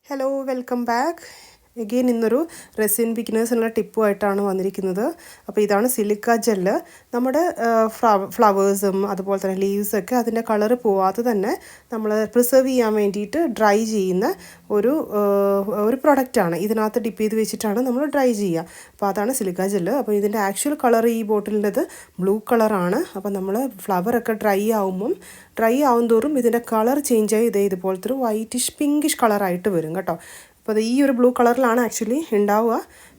Hello welcome back again ഇന്നൊരു resin ബിഗിനേഴ്സിനുള്ള ടിപ്പുമായിട്ടാണ് വന്നിരിക്കുന്നത്. അപ്പോൾ ഇതാണ് സിലിക്ക ജെല്ല്. നമ്മുടെ ഫ്ലവേഴ്സും അതുപോലെ തന്നെ ലീവ്സൊക്കെ അതിൻ്റെ കളറ് പോവാതെ തന്നെ നമ്മൾ പ്രിസർവ് ചെയ്യാൻ വേണ്ടിയിട്ട് ഡ്രൈ ചെയ്യുന്ന ഒരു പ്രൊഡക്റ്റാണ്. ഇതിനകത്ത് ഡിപ്പ് ചെയ്ത് വെച്ചിട്ടാണ് നമ്മൾ ഡ്രൈ ചെയ്യുക. അപ്പോൾ അതാണ് സിലിക്ക ജെല്ല്. അപ്പോൾ ഇതിൻ്റെ ആക്ച്വൽ കളർ ഈ ബോട്ടിലിൻ്റെത് ബ്ലൂ കളറാണ്. അപ്പോൾ നമ്മൾ ഫ്ലവറൊക്കെ ഡ്രൈ ആവും തോറും ഇതിൻ്റെ കളർ ചേഞ്ചായി ഇതുപോലത്തെ ഒരു വൈറ്റിഷ് പിങ്കിഷ് കളറായിട്ട് വരും കേട്ടോ. അപ്പോൾ അത് ഈ ഒരു ബ്ലൂ കളറിലാണ് ആക്ച്വലി ഉണ്ടാവുക.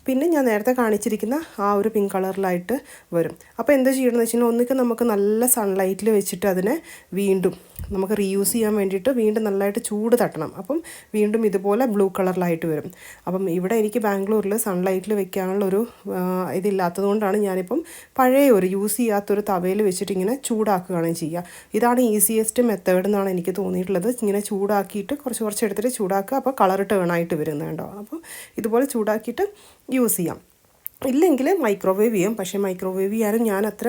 പിന്നെ ഞാൻ നേരത്തെ കാണിച്ചിരിക്കുന്ന ആ ഒരു പിങ്ക് കളറിലായിട്ട് വരും. അപ്പോൾ എന്താ ചെയ്യണമെന്ന് വെച്ച് കഴിഞ്ഞാൽ ഒന്നിക്ക് നമുക്ക് നല്ല സൺലൈറ്റിൽ വെച്ചിട്ട് അതിനെ വീണ്ടും നമുക്ക് റീയൂസ് ചെയ്യാൻ വേണ്ടിയിട്ട് വീണ്ടും നല്ലതായിട്ട് ചൂട് തട്ടണം. അപ്പം വീണ്ടും ഇതുപോലെ ബ്ലൂ കളറിലായിട്ട് വരും. അപ്പം ഇവിടെ എനിക്ക് ബാംഗ്ലൂരിൽ സൺലൈറ്റിൽ വെക്കാനുള്ളൊരു ഇതില്ലാത്തത് കൊണ്ടാണ് ഞാനിപ്പം പഴയ ഒരു യൂസ് ചെയ്യാത്തൊരു തവയിൽ വെച്ചിട്ട് ഇങ്ങനെ ചൂടാക്കുകയാണ് ചെയ്യുക. ഇതാണ് ഈസിയസ്റ്റ് മെത്തേഡ് എന്നാണ് എനിക്ക് തോന്നിയിട്ടുള്ളത്. ഇങ്ങനെ ചൂടാക്കിയിട്ട് കുറച്ച് എടുത്തിട്ട് ചൂടാക്കുക. അപ്പോൾ കളർ ടേൺ ആയിട്ട് വരുന്നുണ്ടോ. അപ്പോൾ ഇതുപോലെ ചൂടാക്കിയിട്ട് യൂസ് ചെയ്യാം. ഇല്ലെങ്കിൽ മൈക്രോവേവ് ചെയ്യാം. പക്ഷേ മൈക്രോവേവ് ചെയ്യാനും ഞാൻ അത്ര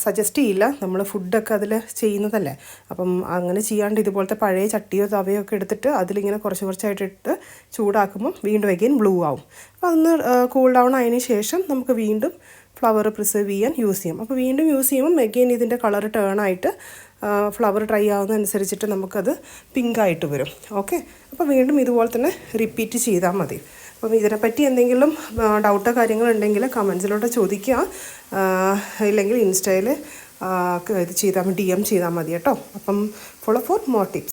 സജസ്റ്റ് ചെയ്യില്ല. നമ്മൾ ഫുഡൊക്കെ അതിൽ ചെയ്യുന്നതല്ലേ. അപ്പം അങ്ങനെ ചെയ്യാണ്ട് ഇതുപോലത്തെ പഴയ ചട്ടിയോ തവയോ ഒക്കെ എടുത്തിട്ട് അതിലിങ്ങനെ കുറച്ചായിട്ട് ഇട്ട് ചൂടാക്കുമ്പം വീണ്ടും അഗെയിൻ ബ്ലൂ ആവും. അപ്പോൾ അതൊന്ന് കൂൾ ഡൗൺ ആയതിന് ശേഷം നമുക്ക് വീണ്ടും ഫ്ലവർ പ്രിസർവ് ചെയ്യാൻ യൂസ് ചെയ്യാം. അപ്പോൾ വീണ്ടും യൂസ് ചെയ്യുമ്പം അഗെയിൻ ഇതിൻ്റെ കളർ ടേൺ ആയിട്ട് ഫ്ലവർ ഡ്രൈ ആവുന്നതനുസരിച്ചിട്ട് നമുക്കത് പിങ്കായിട്ട് വരും. ഓക്കെ, അപ്പോൾ വീണ്ടും ഇതുപോലെ തന്നെ റിപ്പീറ്റ് ചെയ്താൽ മതി. അപ്പം ഇതിനെപ്പറ്റി എന്തെങ്കിലും ഡൗട്ടോ കാര്യങ്ങളുണ്ടെങ്കിൽ കമൻസിലോട്ട് ചോദിക്കുക. ഇല്ലെങ്കിൽ ഇൻസ്റ്റയിൽ ഇത് DM ചെയ്താൽ മതി കേട്ടോ. അപ്പം ഫോളോ ഫോർ മോർ ടിപ്സ്.